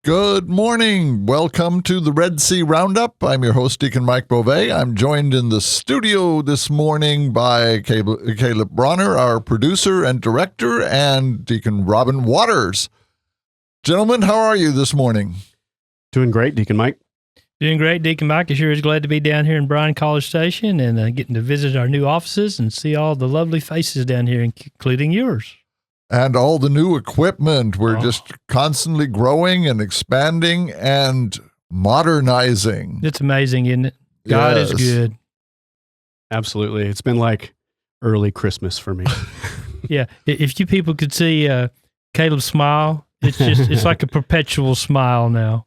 Good morning. Welcome to the RED-C Roundup. I'm your host, Deacon Mike Beauvais. I'm joined in the studio this morning by Caleb Bronner, our producer and director, and Deacon Robin Waters. Gentlemen, how are you this morning? Doing great, Deacon Mike. Doing great, Deacon Mike. I sure is glad to be down here in Bryan College Station and getting to visit our new offices and see all the lovely faces down here, including yours. And all the new equipment. We're just constantly growing and expanding and modernizing. It's amazing, isn't it? God is good. Absolutely. It's been like early Christmas for me. Yeah. If you people could see Caleb's smile, it's like a perpetual smile now.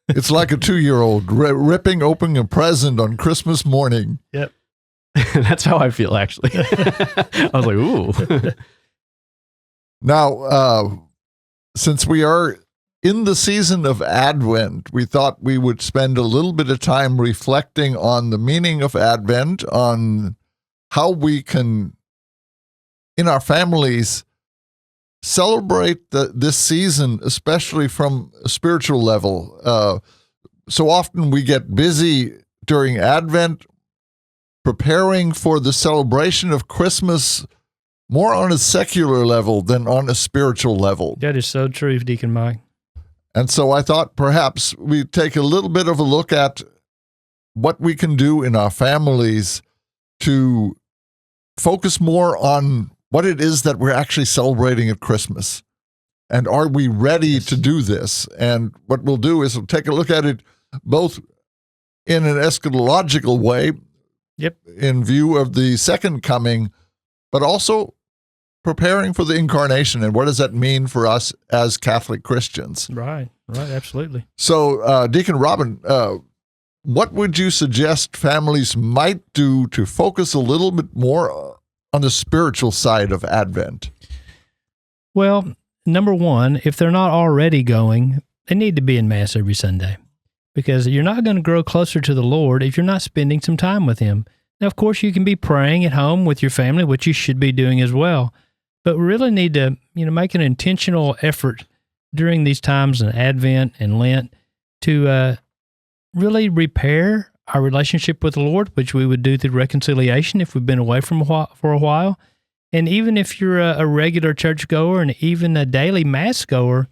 It's like a 2-year-old ripping open a present on Christmas morning. Yep. That's how I feel, actually. I was like, ooh. Now, since we are in the season of Advent, we thought we would spend a little bit of time reflecting on the meaning of Advent, on how we can, in our families, celebrate this season, especially from a spiritual level. So often we get busy during Advent preparing for the celebration of Christmas more on a secular level than on a spiritual level. That is so true, Deacon Mike. And so I thought perhaps we'd take a little bit of a look at what we can do in our families to focus more on what it is that we're actually celebrating at Christmas. And are we ready to do this? And what we'll do is we'll take a look at it both in an eschatological way, in view of the second coming, but also preparing for the incarnation, and what does that mean for us as Catholic Christians? Right, absolutely. So, Deacon Robin, what would you suggest families might do to focus a little bit more on the spiritual side of Advent? Well, number one, if they're not already going, they need to be in Mass every Sunday, because you're not going to grow closer to the Lord if you're not spending some time with Him. Now, of course, you can be praying at home with your family, which you should be doing as well. But we really need to, make an intentional effort during these times in Advent and Lent to really repair our relationship with the Lord, which we would do through reconciliation if we've been away for a while. And even if you're a regular churchgoer and even a daily Mass goer,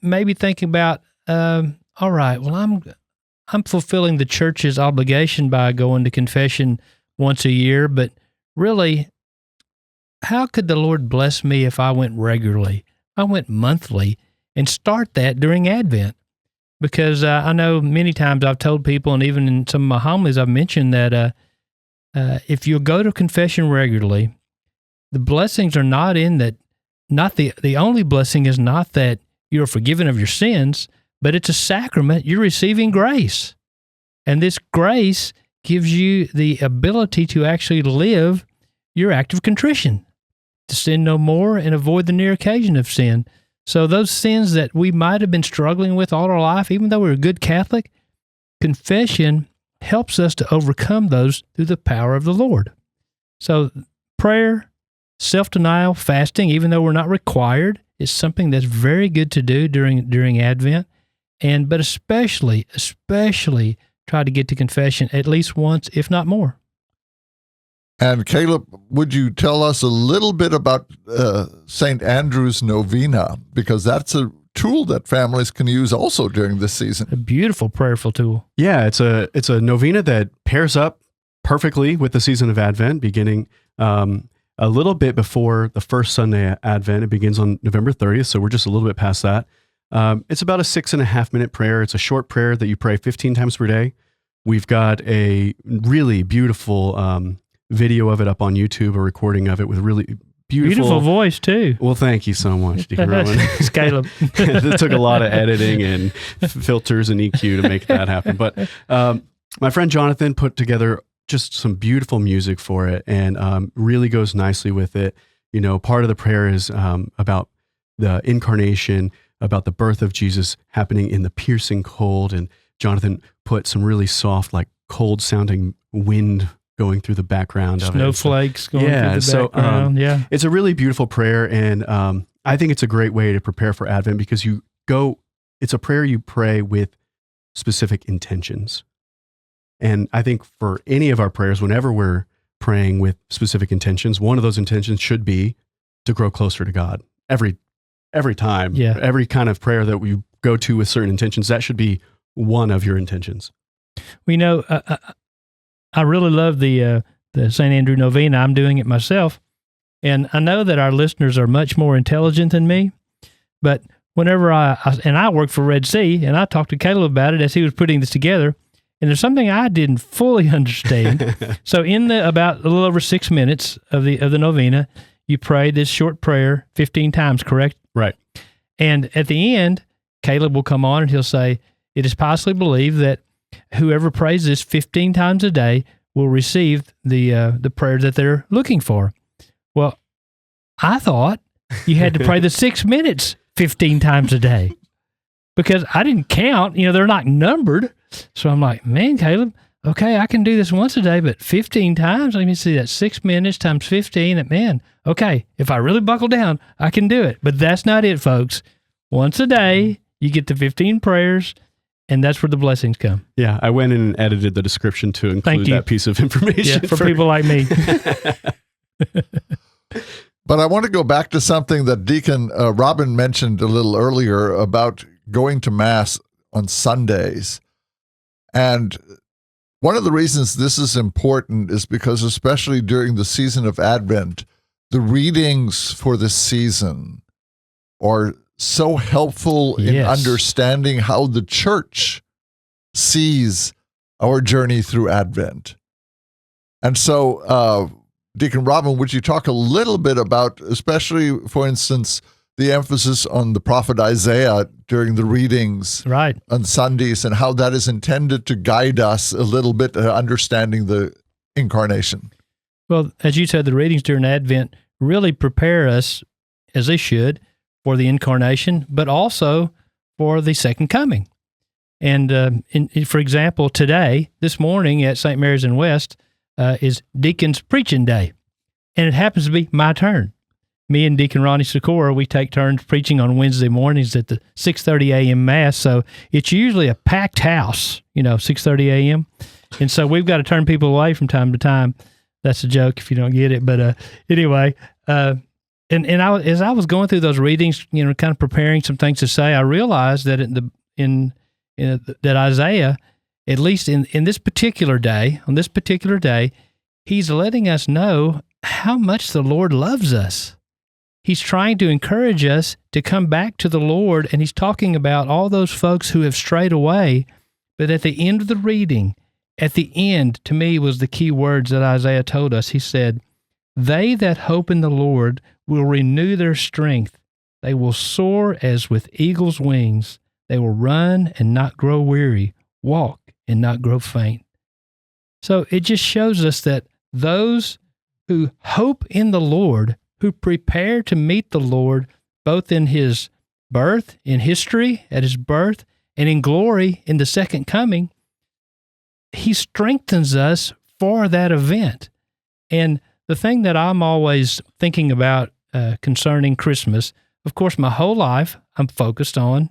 maybe think about, all right, well, I'm fulfilling the church's obligation by going to confession once a year, but really, how could the Lord bless me if I went regularly? I went monthly, and start that during Advent. Because I know many times I've told people, and even in some of my homilies, I've mentioned that if you go to confession regularly, the blessings are not in that, the only blessing is not that you're forgiven of your sins, but it's a sacrament. You're receiving grace. And this grace gives you the ability to actually live your act of contrition, to sin no more and avoid the near occasion of sin. So those sins that we might have been struggling with all our life, even though we're a good Catholic, confession helps us to overcome those through the power of the Lord. So prayer, self-denial, fasting, even though we're not required, is something that's very good to do during Advent. But especially try to get to confession at least once, if not more. And Caleb, would you tell us a little bit about St. Andrew's Novena? Because that's a tool that families can use also during this season. A beautiful prayerful tool. Yeah, it's a novena that pairs up perfectly with the season of Advent, beginning a little bit before the first Sunday of Advent. It begins on November 30th, so we're just a little bit past that. It's about a 6.5-minute prayer. It's a short prayer that you pray 15 times per day. We've got a really beautiful video of it up on YouTube, a recording of it with really beautiful voice too. Well, thank you so much, Deacon Rowan. Caleb. It took a lot of editing and filters and EQ to make that happen. But my friend Jonathan put together just some beautiful music for it, and really goes nicely with it. Part of the prayer is about the incarnation, about the birth of Jesus happening in the piercing cold, and Jonathan put some really soft, like cold sounding wind going through the background of snowflakes going through the background. It's a really beautiful prayer, and I think it's a great way to prepare for Advent, because you go it's a prayer you pray with specific intentions. And I think for any of our prayers, whenever we're praying with specific intentions, one of those intentions should be to grow closer to God. Every time, Yeah. every kind of prayer that we go to with certain intentions, that should be one of your intentions. We know I really love the St. Andrew Novena. I'm doing it myself. And I know that our listeners are much more intelligent than me, but whenever I work for RED-C, and I talked to Caleb about it as he was putting this together, and there's something I didn't fully understand. So in about a little over 6 minutes of the novena, you pray this short prayer 15 times, correct? Right. And at the end, Caleb will come on and he'll say, it is possibly believed that whoever prays this 15 times a day will receive the prayer that they're looking for. Well, I thought you had to pray the 6 minutes 15 times a day because I didn't count. They're not numbered. So I'm like, man, Caleb, okay, I can do this once a day, but 15 times? Let me see, that's 6 minutes times 15. Man, okay, if I really buckle down, I can do it. But that's not it, folks. Once a day, you get the 15 prayers, and that's where the blessings come. Yeah, I went in and edited the description to include that piece of information. Yeah, for people like me. But I want to go back to something that Deacon Robin mentioned a little earlier about going to Mass on Sundays. And one of the reasons this is important is because, especially during the season of Advent, the readings for this season are so helpful in understanding how the church sees our journey through Advent. And so, Deacon Robin, would you talk a little bit about, especially, for instance, the emphasis on the prophet Isaiah during the readings on Sundays and how that is intended to guide us a little bit to understanding the incarnation? Well, as you said, the readings during Advent really prepare us, as they should, for the incarnation, but also for the second coming. And for example, this morning at St. Mary's in West is Deacon's preaching day, and it happens to be my turn. Me and Deacon Ronnie Sikora, we take turns preaching on Wednesday mornings at the 6:30 a.m. Mass. So it's usually a packed house, 6:30 a.m. And so we've got to turn people away from time to time. That's a joke if you don't get it. But anyway, as I was going through those readings, kind of preparing some things to say, I realized that that Isaiah, at least in this particular day, on this particular day, he's letting us know how much the Lord loves us. He's trying to encourage us to come back to the Lord, and he's talking about all those folks who have strayed away. But at the end of the reading, at the end, to me, was the key words that Isaiah told us. He said, "They that hope in the Lord will renew their strength. They will soar as with eagle's wings. They will run and not grow weary, walk and not grow faint." So it just shows us that those who hope in the Lord, who prepare to meet the Lord, both in his birth, in history, at his birth, and in glory in the second coming, he strengthens us for that event. And the thing that I'm always thinking about concerning Christmas, of course, my whole life, I'm focused on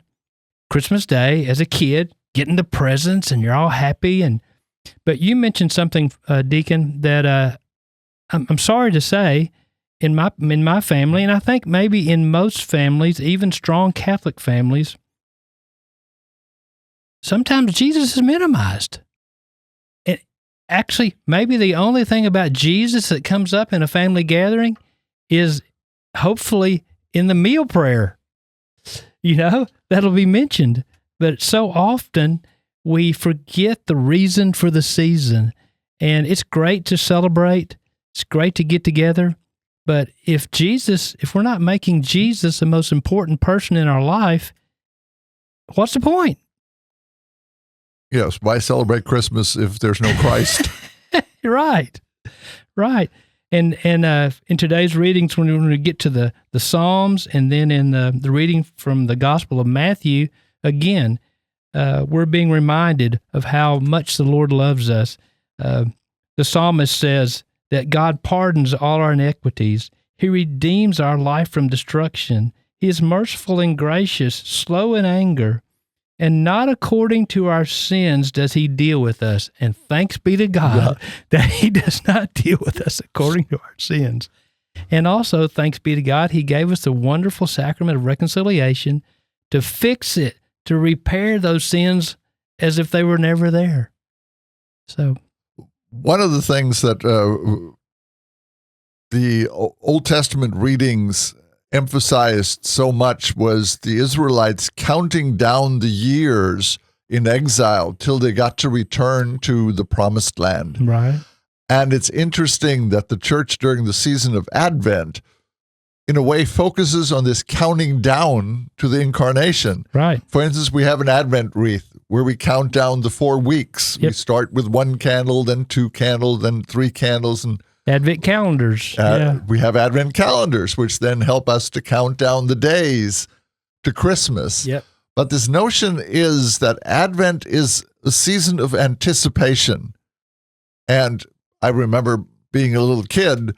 Christmas Day as a kid, getting the presents, and you're all happy. But you mentioned something, Deacon, that I'm sorry to say, in my family, and I think maybe in most families, even strong Catholic families, sometimes Jesus is minimized. And actually, maybe the only thing about Jesus that comes up in a family gathering is hopefully in the meal prayer. That'll be mentioned. But so often we forget the reason for the season. And it's great to celebrate. It's great to get together. But if we're not making Jesus the most important person in our life, what's the point? Yes, why celebrate Christmas if there's no Christ? Right. And in today's readings, when we get to the Psalms, and then in the reading from the Gospel of Matthew, again, we're being reminded of how much the Lord loves us. The psalmist says that God pardons all our iniquities. He redeems our life from destruction. He is merciful and gracious, slow in anger, and not according to our sins does he deal with us. And thanks be to God that he does not deal with us according to our sins. And also, thanks be to God, he gave us the wonderful sacrament of reconciliation to fix it, to repair those sins as if they were never there. So, one of the things that the Old Testament readings emphasized so much was the Israelites counting down the years in exile till they got to return to the promised land. right. And it's interesting that the church during the season of Advent, in a way, focuses on this counting down to the incarnation. Right. For instance, we have an Advent wreath where we count down the 4 weeks. Yep. We start with 1 candle, then 2 candles, then 3 candles, and Advent calendars. we have Advent calendars, which then help us to count down the days to Christmas. Yep. But this notion is that Advent is a season of anticipation. And I remember being a little kid,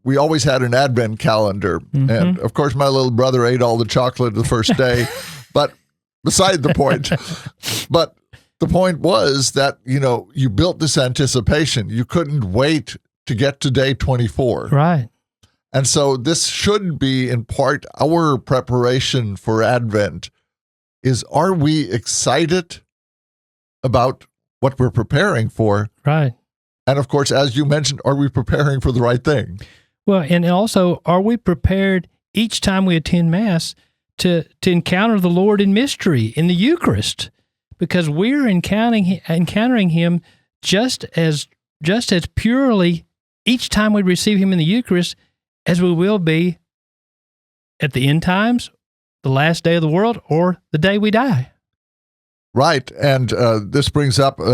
we always had an Advent calendar. Mm-hmm. And of course, my little brother ate all the chocolate the first day, but beside the point. But the point was that, you built this anticipation. You couldn't wait to get to day 24. Right. And so this should be in part our preparation for Advent is, are we excited about what we're preparing for? Right. And of course, as you mentioned, are we preparing for the right thing? Well, and also, are we prepared each time we attend Mass to encounter the Lord in mystery, in the Eucharist? Because we're encountering him just as purely each time we receive him in the Eucharist as we will be at the end times, the last day of the world, or the day we die. Right. And this brings up, we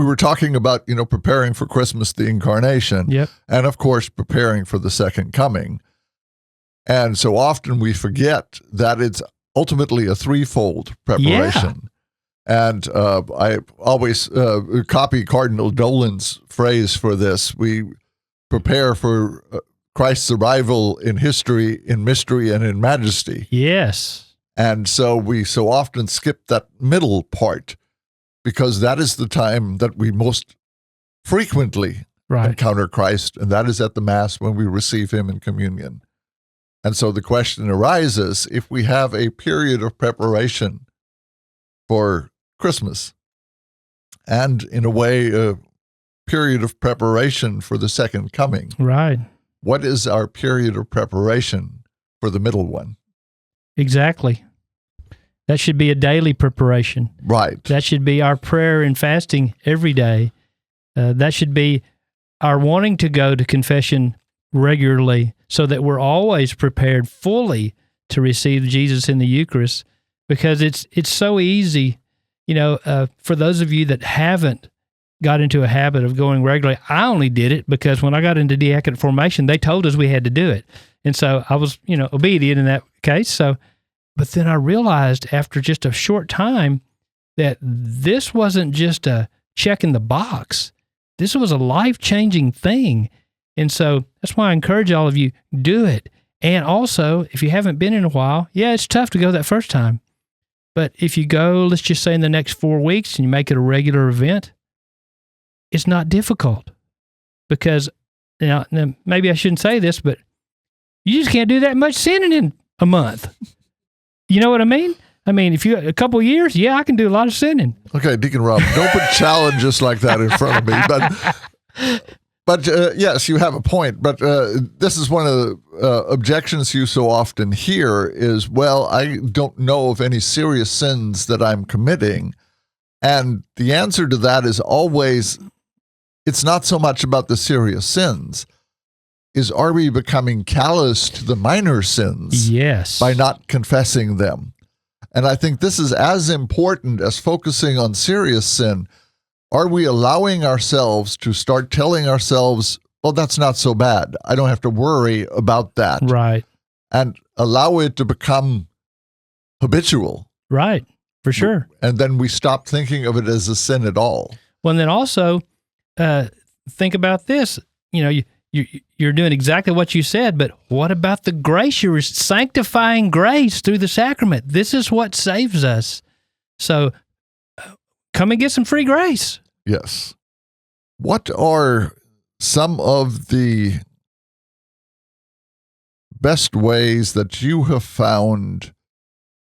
were talking about, preparing for Christmas, the incarnation, Yep. and of course, preparing for the second coming. And so often we forget that it's ultimately a threefold preparation. And I always copy Cardinal Dolan's phrase for this. We prepare for Christ's arrival in history, in mystery, and in majesty. Yes. And so we so often skip that middle part because that is the time that we most frequently encounter Christ, and that is at the Mass when we receive him in communion. And so the question arises, if we have a period of preparation for Christmas, and in a way, a period of preparation for the second coming, Right. what is our period of preparation for the middle one? Exactly. That should be a daily preparation. Right. That should be our prayer and fasting every day. That should be our wanting to go to confession regularly so that we're always prepared fully to receive Jesus in the Eucharist, because it's so easy, for those of you that haven't got into a habit of going regularly. I only did it because when I got into diaconate formation, they told us we had to do it. And so I was, obedient in that case. So, but then I realized after just a short time that this wasn't just a check in the box. This was a life-changing thing. And so that's why I encourage all of you, do it. And also, if you haven't been in a while, it's tough to go that first time. But if you go, let's just say in the next 4 weeks, and you make it a regular event, it's not difficult. Because, now maybe I shouldn't say this, but you just can't do that much sinning in a month. You know what I mean? I mean, if you a couple of years, I can do a lot of sinning. Okay, Deacon Rob, don't put challenges like that in front of me. But yes, you have a point. But this is one of the objections you so often hear is, well, I don't know of any serious sins that I'm committing. And the answer to that is always, it's not so much about the serious sins. Are we becoming callous to the minor sins? Yes. By not confessing them? And I think this is as important as focusing on serious sin. Are we allowing ourselves to start telling ourselves, well, that's not so bad. I don't have to worry about that. Right. And allow it to become habitual. Right. For sure. And then we stop thinking of it as a sin at all. Well, and then also think about this. you're doing exactly what you said, but what about the grace? You're sanctifying grace through the sacrament. This is what saves us. So come and get some free grace. Yes. What are some of the best ways that you have found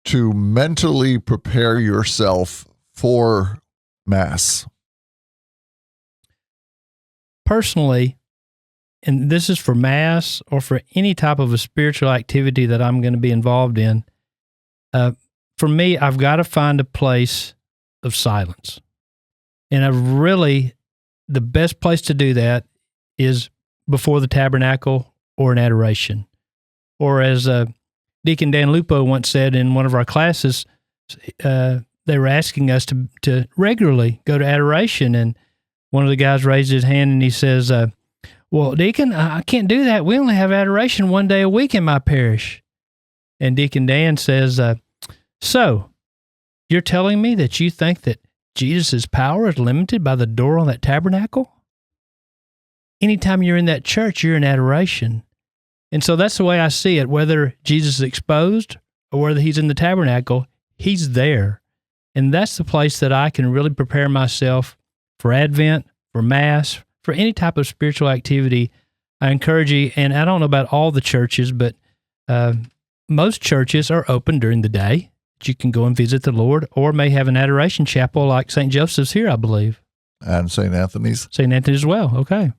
to mentally prepare yourself for Mass? Personally, and this is for Mass or for any type of a spiritual activity that I'm going to be involved in, for me, I've got to find a place of silence. And the best place to do that is before the tabernacle or an adoration. Or as Deacon Dan Lupo once said in one of our classes, they were asking us to regularly go to adoration, and one of the guys raised his hand and he says, well, Deacon, I can't do that. We only have adoration one day a week in my parish. And Deacon Dan says, so you're telling me that you think that Jesus' power is limited by the door on that tabernacle? Anytime you're in that church, you're in adoration. And so that's the way I see it. Whether Jesus is exposed or whether he's in the tabernacle, he's there. And that's the place that I can really prepare myself for Advent, for Mass, for any type of spiritual activity. I encourage you, and I don't know about all the churches, but most churches are open during the day. You can go and visit the Lord, or may have an adoration chapel like St. Joseph's here, I believe. And St. Anthony's. St. Anthony's as well, okay.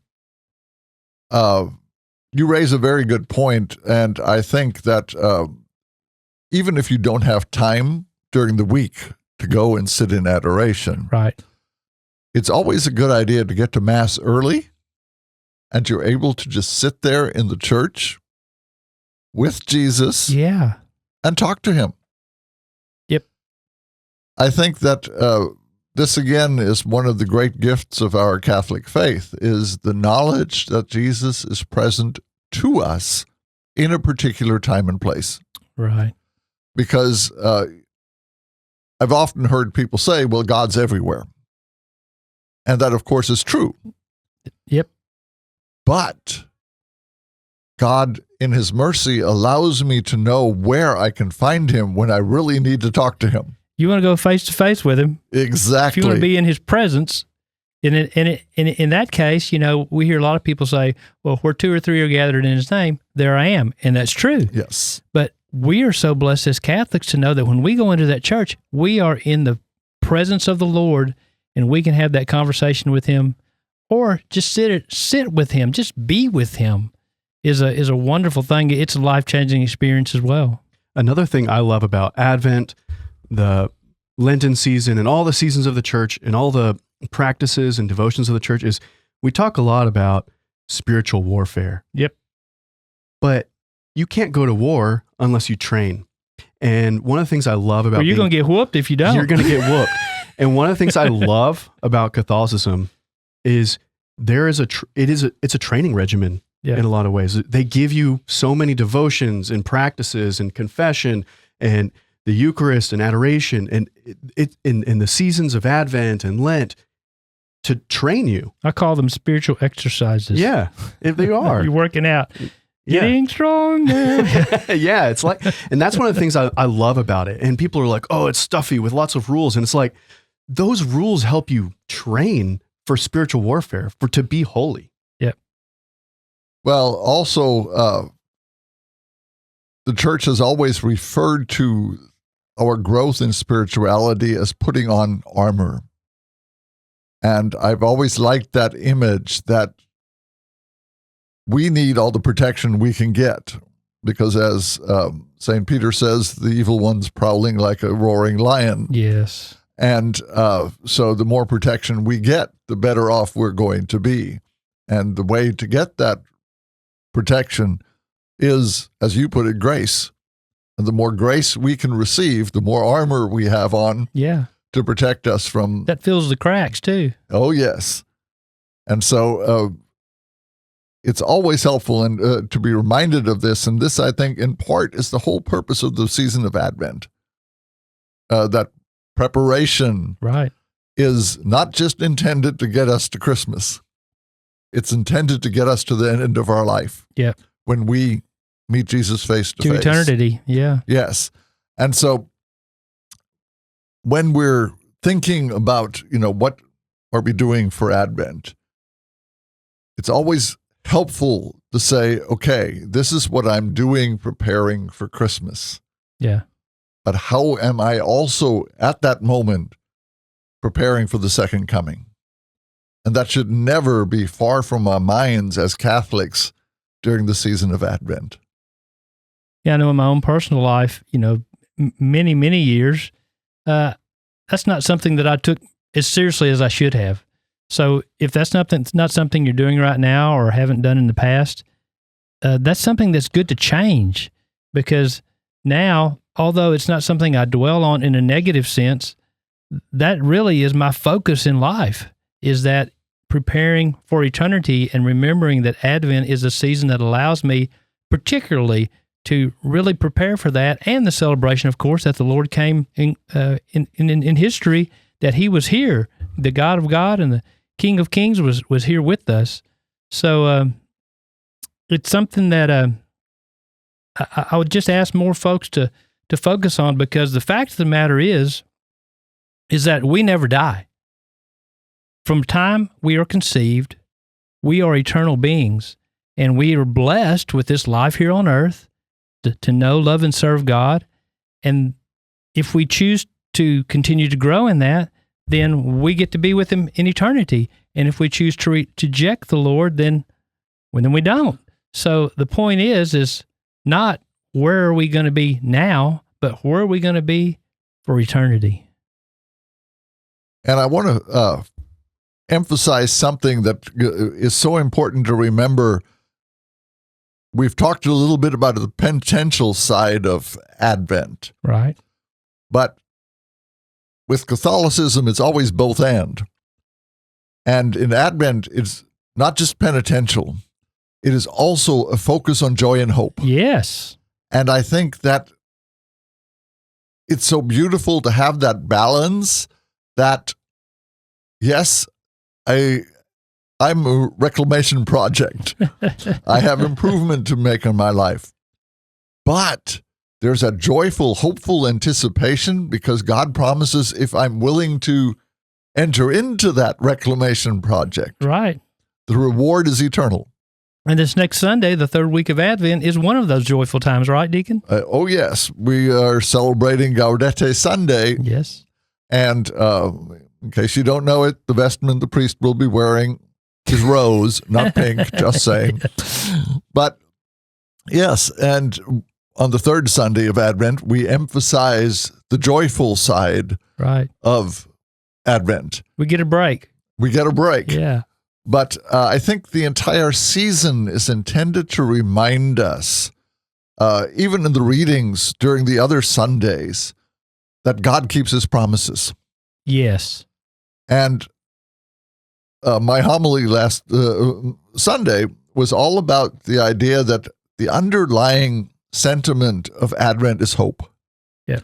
You raise a very good point, and I think that even if you don't have time during the week to go and sit in adoration, right, it's always a good idea to get to Mass early, and you're able to just sit there in the church with Jesus and talk to him. Yep. I think that this, again, is one of the great gifts of our Catholic faith, is the knowledge that Jesus is present to us in a particular time and place. Right. Because I've often heard people say, well, God's everywhere. And that, of course, is true. Yep. But God, in his mercy, allows me to know where I can find him when I really need to talk to him. You want to go face to face with him. Exactly. If you want to be in his presence, in that case, we hear a lot of people say, well, where two or three are gathered in his name, there I am. And that's true. Yes. But we are so blessed as Catholics to know that when we go into that church, we are in the presence of the Lord, and we can have that conversation with him, or just sit with him, just be with him is a wonderful thing. It's a life-changing experience as well. Another thing I love about Advent, the Lenten season, and all the seasons of the church, and all the practices and devotions of the church is we talk a lot about spiritual warfare. Yep. But you can't go to war unless you train. And one of the things I love about you're going to get whooped if you don't. You're going to get whooped. And one of the things I love about Catholicism is it's a training regimen in a lot of ways. They give you so many devotions and practices and confession and the Eucharist and adoration and in the seasons of Advent and Lent to train you. I call them spiritual exercises. Yeah, they are. You're working out. Getting stronger. Yeah, it's like, and that's one of the things I love about it. And people are like, oh, it's stuffy with lots of rules. And it's like, those rules help you train for spiritual warfare, to be holy. Yep. Well, also, the church has always referred to our growth in spirituality as putting on armor. And I've always liked that image that we need all the protection we can get because, as St. Peter says, the evil one's prowling like a roaring lion. Yes. And so the more protection we get, the better off we're going to be. And the way to get that protection is, as you put it, grace. And the more grace we can receive, the more armor we have on to protect us from... That fills the cracks, too. Oh, yes. And so it's always helpful and to be reminded of this. And this, I think, in part, is the whole purpose of the season of Advent. That preparation is not just intended to get us to Christmas. It's intended to get us to the end of our life. Yeah. When we meet Jesus face to To face. eternity. Yeah. Yes. And so when we're thinking about, what are we doing for Advent, it's always helpful to say, okay, this is what I'm doing preparing for Christmas. Yeah. But how am I also at that moment preparing for the second coming? And that should never be far from our minds as Catholics during the season of Advent. Yeah, I know in my own personal life, many, many years, that's not something that I took as seriously as I should have. So if that's not something you're doing right now or haven't done in the past, that's something that's good to change, because now, although it's not something I dwell on in a negative sense, that really is my focus in life, is that preparing for eternity and remembering that Advent is a season that allows me particularly to really prepare for that, and the celebration, of course, that the Lord came in history, that he was here, the God of God and the King of Kings was here with us. So it's something that I would just ask more folks to focus on, because the fact of the matter is that we never die. From time we are conceived, we are eternal beings, and we are blessed with this life here on earth to know, love, and serve God. And if we choose to continue to grow in that, then we get to be with him in eternity. And if we choose to reject the Lord, then we don't. So the point is not where are we going to be now, but where are we going to be for eternity? And I want to emphasize something that is so important to remember. We've talked a little bit about the penitential side of Advent. Right. But with Catholicism, it's always both and. And in Advent, it's not just penitential. It is also a focus on joy and hope. Yes. And I think that it's so beautiful to have that balance that, yes, I'm a reclamation project. I have improvement to make in my life. But there's a joyful, hopeful anticipation, because God promises if I'm willing to enter into that reclamation project, right, the reward is eternal. And this next Sunday, the third week of Advent, is one of those joyful times, right, Deacon? Oh, yes. We are celebrating Gaudete Sunday. Yes. And in case you don't know it, the vestment the priest will be wearing is rose, not pink, just saying. But yes, and on the third Sunday of Advent, we emphasize the joyful side right of Advent. We get a break. Yeah. But I think the entire season is intended to remind us, even in the readings during the other Sundays, that God keeps his promises. Yes. And my homily last Sunday was all about the idea that the underlying sentiment of Advent is hope. Yeah.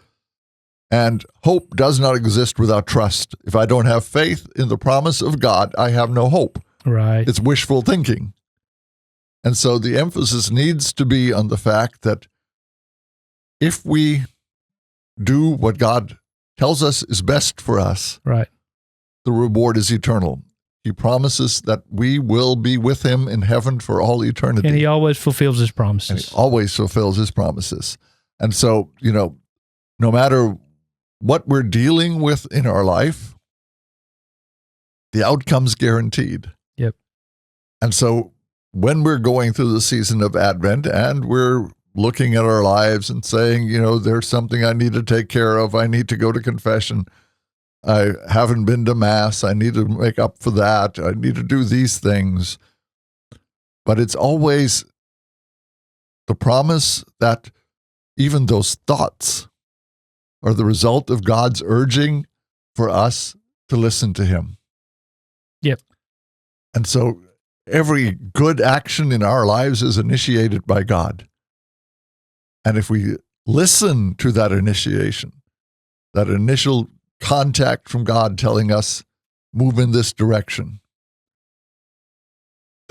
And hope does not exist without trust. If I don't have faith in the promise of God, I have no hope. Right. It's wishful thinking. And so the emphasis needs to be on the fact that if we do what God tells us is best for us, right, the reward is eternal. He promises that we will be with him in heaven for all eternity. And he always fulfills his promises. And he always fulfills his promises. And so, no matter what we're dealing with in our life, the outcome's guaranteed. Yep. And so when we're going through the season of Advent and we're looking at our lives and saying, there's something I need to take care of. I need to go to confession. I haven't been to Mass. I need to make up for that. I need to do these things. But it's always the promise that even those thoughts are the result of God's urging for us to listen to him. Yep. And so every good action in our lives is initiated by God. And if we listen to that initiation, that initial contact from God telling us, move in this direction,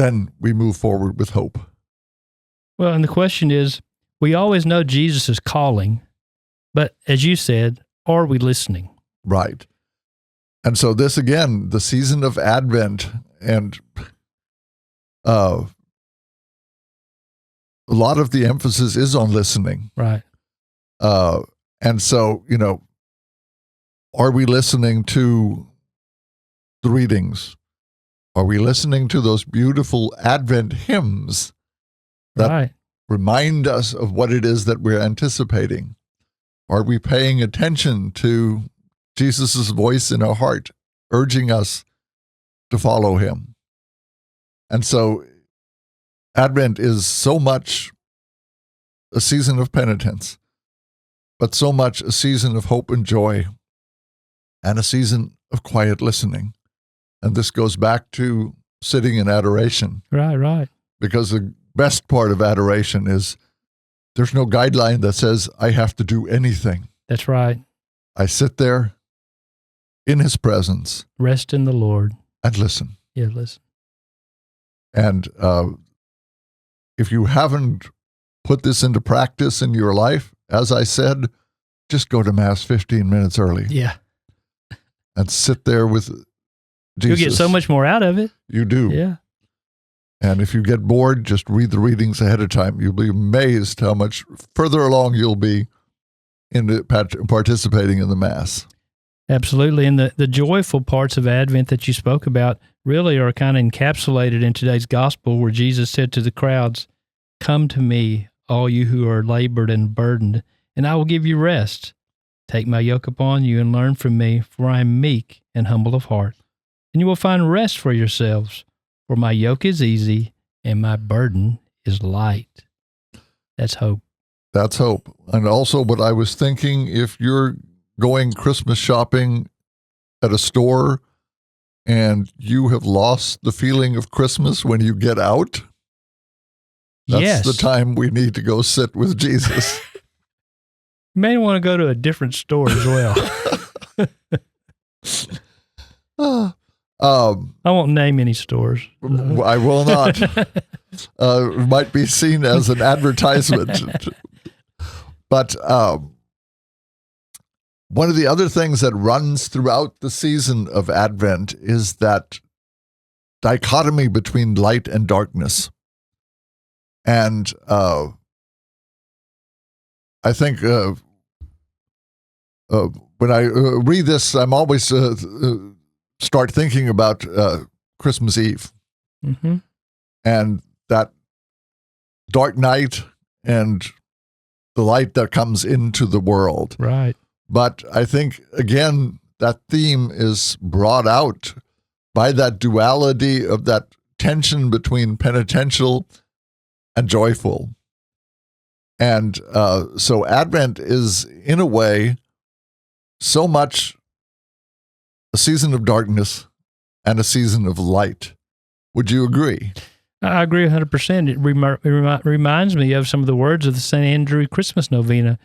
then we move forward with hope. Well, and the question is, we always know Jesus is calling, but as you said, are we listening? Right. And so this, again, the season of Advent, and a lot of the emphasis is on listening. Right. And so, are we listening to the readings? Are we listening to those beautiful Advent hymns that remind us of what it is that we're anticipating? Are we paying attention to Jesus' voice in our heart, urging us to follow him? And so Advent is so much a season of penitence, but so much a season of hope and joy, and a season of quiet listening. And this goes back to sitting in adoration. Right. Because the best part of adoration is there's no guideline that says I have to do anything. That's right. I sit there in his presence. Rest in the Lord. And listen. Yeah, listen. And if you haven't put this into practice in your life, as I said, just go to Mass 15 minutes early. Yeah. And sit there with Jesus. You'll get so much more out of it. You do. Yeah. And if you get bored, just read the readings ahead of time. You'll be amazed how much further along you'll be in participating in the Mass. Absolutely. And the joyful parts of Advent that you spoke about really are kind of encapsulated in today's gospel, where Jesus said to the crowds, "Come to me, all you who are labored and burdened, and I will give you rest. Take my yoke upon you and learn from me, for I am meek and humble of heart. And you will find rest for yourselves, for my yoke is easy and my burden is light." That's hope. That's hope. And also what I was thinking, if you're going Christmas shopping at a store and you have lost the feeling of Christmas when you get out, that's the time we need to go sit with Jesus. You may want to go to a different store as well. I won't name any stores. I will not. It might be seen as an advertisement. But one of the other things that runs throughout the season of Advent is that dichotomy between light and darkness. And I think when I read this, I'm always start thinking about Christmas Eve. Mm-hmm. And that dark night and the light that comes into the world. Right. But I think, again, that theme is brought out by that duality of that tension between penitential and joyful. And so Advent is, in a way, so much a season of darkness and a season of light. Would you agree? I agree 100%. It reminds me of some of the words of the St. Andrew Christmas Novena,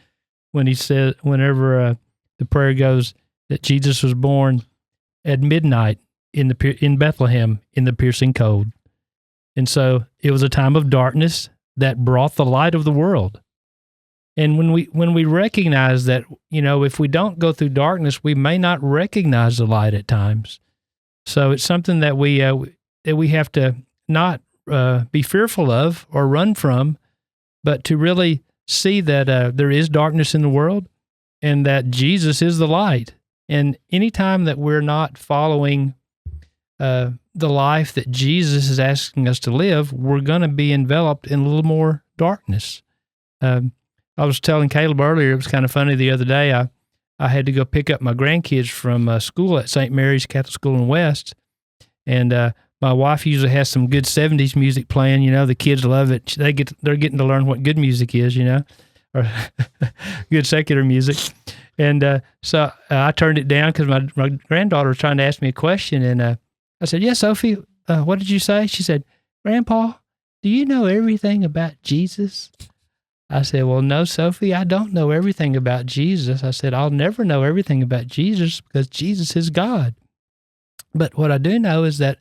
when he said, whenever the prayer goes that Jesus was born at midnight in Bethlehem in the piercing cold. And so it was a time of darkness that brought the light of the world. And when we recognize that, if we don't go through darkness, we may not recognize the light at times. So it's something that we have to not be fearful of or run from, but to really see that there is darkness in the world and that Jesus is the light. And anytime that we're not following the life that Jesus is asking us to live, we're going to be enveloped in a little more darkness. I was telling Caleb earlier, it was kind of funny the other day, I had to go pick up my grandkids from school at St. Mary's Catholic School in West, and my wife usually has some good 70s music playing. The kids love it. They're getting to learn what good music is, or good secular music. And so I turned it down because my granddaughter was trying to ask me a question, and I said, "Yeah, Sophie, what did you say?" She said, "Grandpa, do you know everything about Jesus?" I said, "Well, no, Sophie, I don't know everything about Jesus." I said, "I'll never know everything about Jesus because Jesus is God. But what I do know is that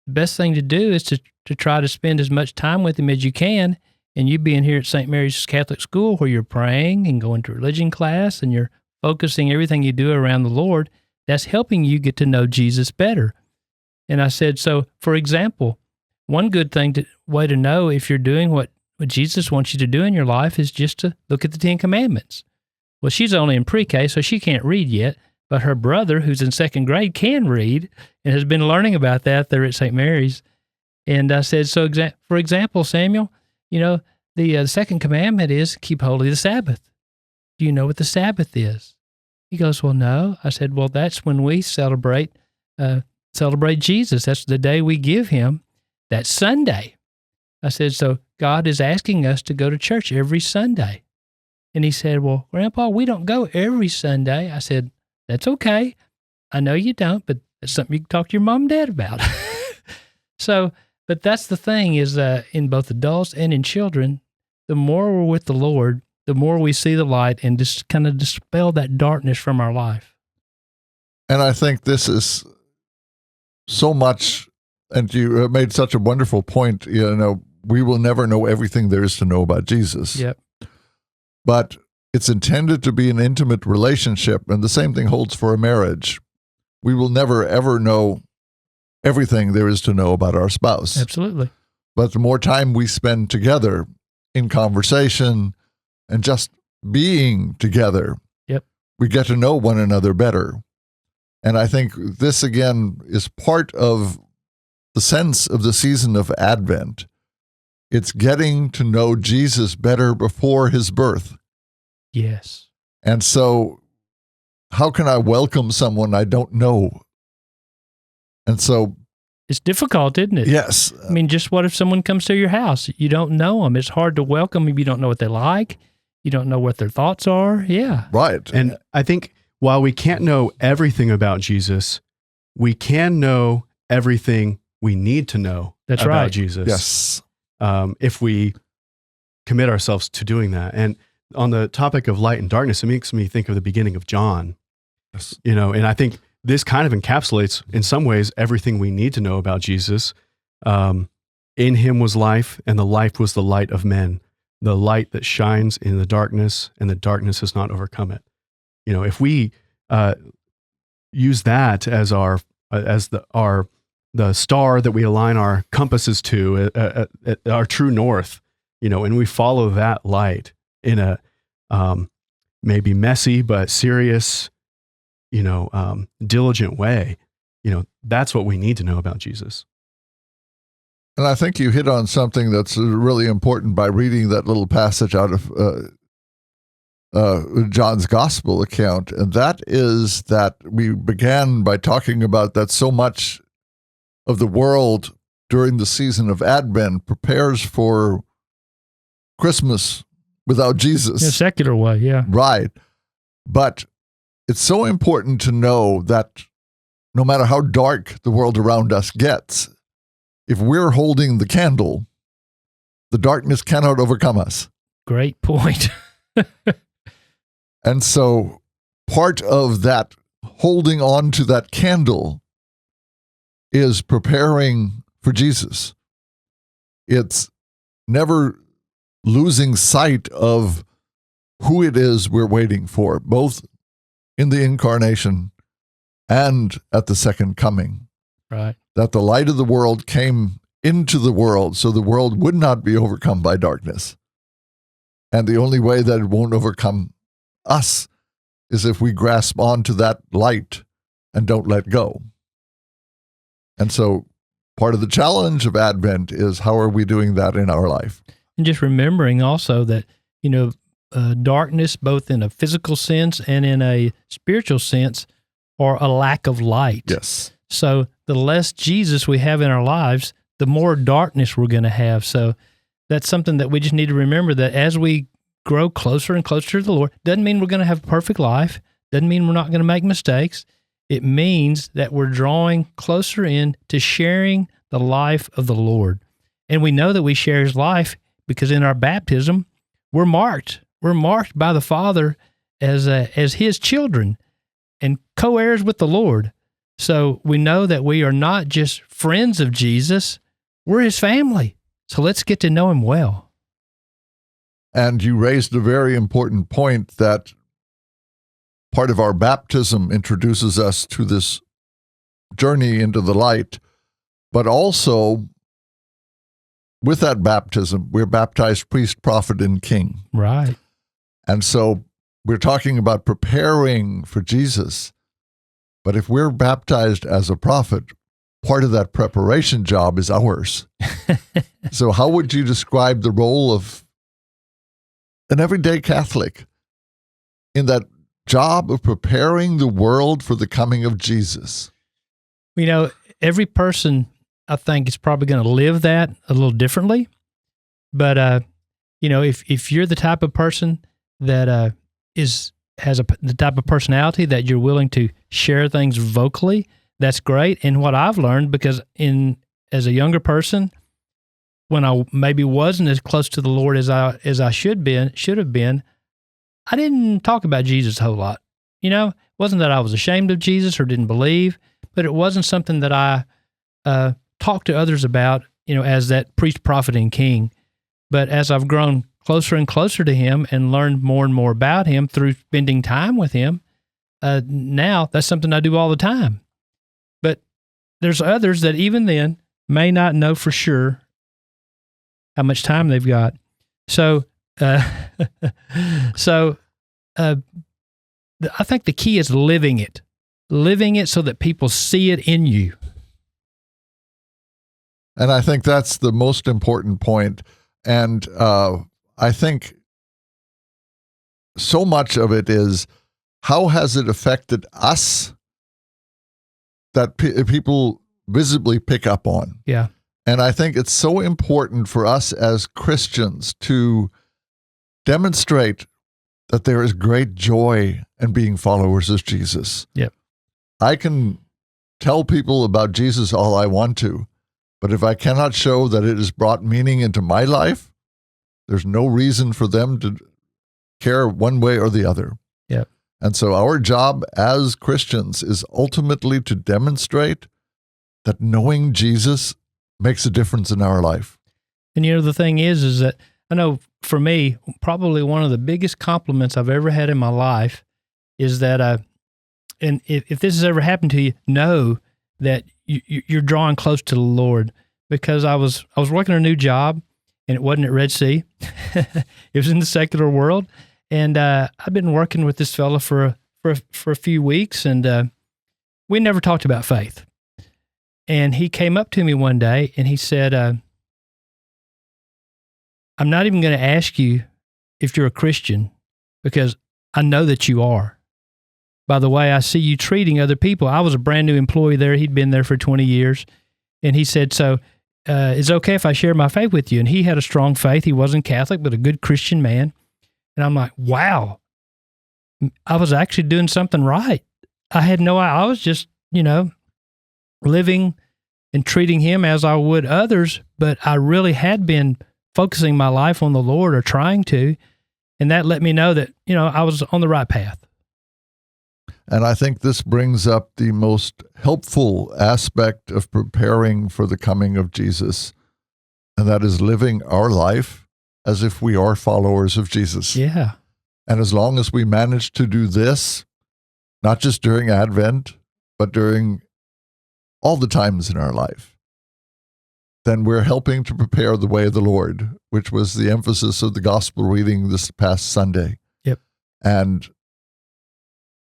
the best thing to do is to to try to spend as much time with him as you can. And you being here at St. Mary's Catholic School where you're praying and going to religion class and you're focusing everything you do around the Lord, that's helping you get to know Jesus better. And I said, so for example, one good way to know if you're doing what Jesus wants you to do in your life is just to look at the 10 Commandments. Well, she's only in pre-K, so she can't read yet, but her brother, who's in second grade, can read and has been learning about that there at St. Mary's. And I said, so for example, Samuel, the second commandment is keep holy the Sabbath. Do you know what the Sabbath is? He goes, well, no. I said, well, that's when we celebrate Jesus. That's the day we give him. That's Sunday. I said, so God is asking us to go to church every Sunday. And he said, well, Grandpa, we don't go every Sunday. I said, that's okay. I know you don't, but it's something you can talk to your mom and dad about. But that's the thing is in both adults and in children, the more we're with the Lord, the more we see the light and just kind of dispel that darkness from our life. And I think this is so much, and you made such a wonderful point, we will never know everything there is to know about Jesus. Yep. But it's intended to be an intimate relationship, and the same thing holds for a marriage. We will never, ever know everything there is to know about our spouse. Absolutely. But the more time we spend together in conversation and just being together, yep, we get to know one another better. And I think this, again, is part of the sense of the season of Advent. It's getting to know Jesus better before his birth. Yes. And so how can I welcome someone I don't know? And so it's difficult, isn't it? Yes. I mean, just what if someone comes to your house? You don't know them. It's hard to welcome if you don't know what they like. You don't know what their thoughts are. Yeah. Right. And I think while we can't know everything about Jesus, we can know everything we need to know about Jesus. Yes. If we commit ourselves to doing that. And on the topic of light and darkness, it makes me think of the beginning of John. Yes. And I think this kind of encapsulates, in some ways, everything we need to know about Jesus. In him was life, and the life was the light of men, the light that shines in the darkness, and the darkness has not overcome it. If we use that as the star that we align our compasses to, our true north, and we follow that light in a maybe messy but serious, diligent way, that's what we need to know about Jesus. And I think you hit on something that's really important by reading that little passage out of John's gospel account. And that is that we began by talking about that so much of the world during the season of Advent prepares for Christmas without Jesus. In a secular way, yeah. Right. But it's so important to know that no matter how dark the world around us gets, if we're holding the candle, the darkness cannot overcome us. Great point. And so part of that holding on to that candle is preparing for Jesus. It's never losing sight of who it is we're waiting for, both in the incarnation and at the second coming. Right. That the light of the world came into the world so the world would not be overcome by darkness. And the only way that it won't overcome us is if we grasp onto that light and don't let go. And so part of the challenge of Advent is how are we doing that in our life? And just remembering also that, darkness, both in a physical sense and in a spiritual sense, are a lack of light. Yes. So the less Jesus we have in our lives, the more darkness we're going to have. So that's something that we just need to remember, that as we grow closer and closer to the Lord, doesn't mean we're going to have a perfect life. Doesn't mean we're not going to make mistakes. It means that we're drawing closer in to sharing the life of the Lord. And we know that we share his life because in our baptism, we're marked. We're marked by the Father as his children and co-heirs with the Lord. So we know that we are not just friends of Jesus, We're his family. So let's get to know him well. And you raised a very important point that part of our baptism introduces us to this journey into the light, but also with that baptism, we're baptized priest, prophet, and king. Right. And so we're talking about preparing for Jesus. But if we're baptized as a prophet, part of that preparation job is ours. So how would you describe the role of an everyday Catholic in that job of preparing the world for the coming of Jesus? You know, every person, I think, is probably going to live that a little differently. But, you know, if you're the type of person that has the type of personality that you're willing to share things vocally, that's great. And what I've learned, because as a younger person, when I maybe wasn't as close to the Lord as I should have been, I didn't talk about Jesus a whole lot. You know, it wasn't that I was ashamed of Jesus or didn't believe, but it wasn't something that I talked to others about, you know, as that priest, prophet, and king. But as I've grown closer and closer to him and learned more and more about him through spending time with him, now that's something I do all the time. But there's others that even then may not know for sure how much time they've got. So, I think the key is living it so that people see it in you. And I think that's the most important point. And I think so much of it is, how has it affected us that people visibly pick up on? Yeah. And I think it's so important for us as Christians to demonstrate that there is great joy in being followers of Jesus. Yep. I can tell people about Jesus all I want to, but if I cannot show that it has brought meaning into my life, there's no reason for them to care one way or the other. Yep. And so our job as Christians is ultimately to demonstrate that knowing Jesus makes a difference in our life. And you know, the thing is that I know for me, probably one of the biggest compliments I've ever had in my life is that, and if this has ever happened to you, know that you're drawing close to the Lord. Because I was working a new job, and it wasn't at RED-C. It was in the secular world, and I've been working with this fella for a few weeks, and we never talked about faith. And he came up to me one day, and he said, "I'm not even going to ask you if you're a Christian, because I know that you are. By the way, I see you treating other people." I was a brand new employee there. He'd been there for 20 years. And he said, "So is it okay if I share my faith with you?" And he had a strong faith. He wasn't Catholic, but a good Christian man. And I'm like, wow, I was actually doing something right. I had no idea. I was just, you know, living and treating him as I would others, but I really had been focusing my life on the Lord, or trying to. And that let me know that, you know, I was on the right path. And I think this brings up the most helpful aspect of preparing for the coming of Jesus, and that is living our life as if we are followers of Jesus. Yeah. And as long as we manage to do this, not just during Advent, but during all the times in our life, then we're helping to prepare the way of the Lord, which was the emphasis of the gospel reading this past Sunday. Yep. And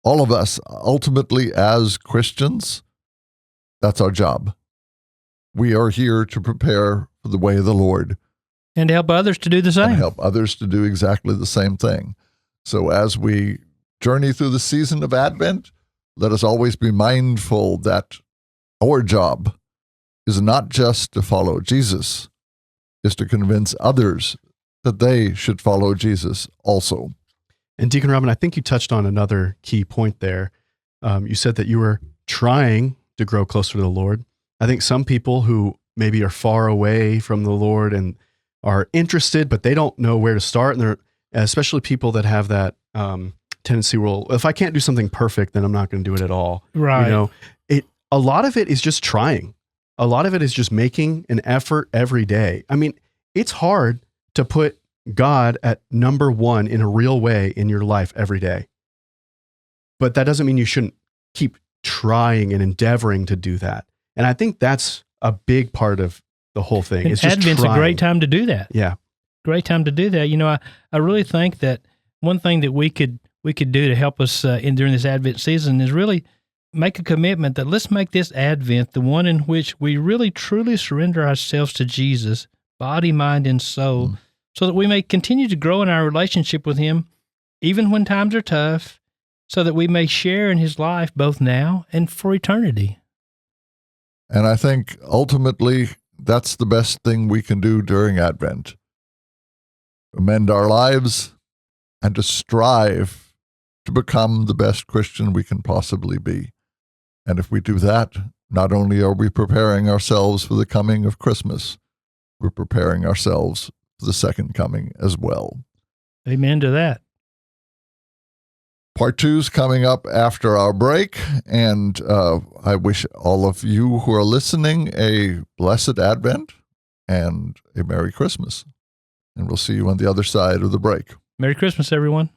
all of us, ultimately as Christians, that's our job. We are here to prepare for the way of the Lord. And help others to do the same. And help others to do exactly the same thing. So as we journey through the season of Advent, let us always be mindful that our job is not just to follow Jesus, is to convince others that they should follow Jesus also. And Deacon Robin, I think you touched on another key point there. You said that you were trying to grow closer to the Lord. I think some people who maybe are far away from the Lord and are interested, but they don't know where to start, and they're especially people that have that tendency, well, if I can't do something perfect, then I'm not going to do it at all. Right. You know, a lot of it is just trying. a lot of it is just making an effort every day. I mean, it's hard to put God at number one in a real way in your life every day. But that doesn't mean you shouldn't keep trying and endeavoring to do that. And I think that's a big part of the whole thing. And it's just Advent's trying. a great time to do that. Yeah. Great time to do that. You know, I really think that one thing that we could do to help us during this Advent season is really make a commitment that let's make this Advent the one in which we really truly surrender ourselves to Jesus, body, mind, and soul, so that we may continue to grow in our relationship with Him, even when times are tough, so that we may share in His life both now and for eternity. And I think ultimately that's the best thing we can do during Advent. Amend our lives and to strive to become the best Christian we can possibly be. And if we do that, not only are we preparing ourselves for the coming of Christmas, we're preparing ourselves for the second coming as well. Amen to that. Part 2 is coming up after our break, and I wish all of you who are listening a blessed Advent and a Merry Christmas. And we'll see you on the other side of the break. Merry Christmas, everyone.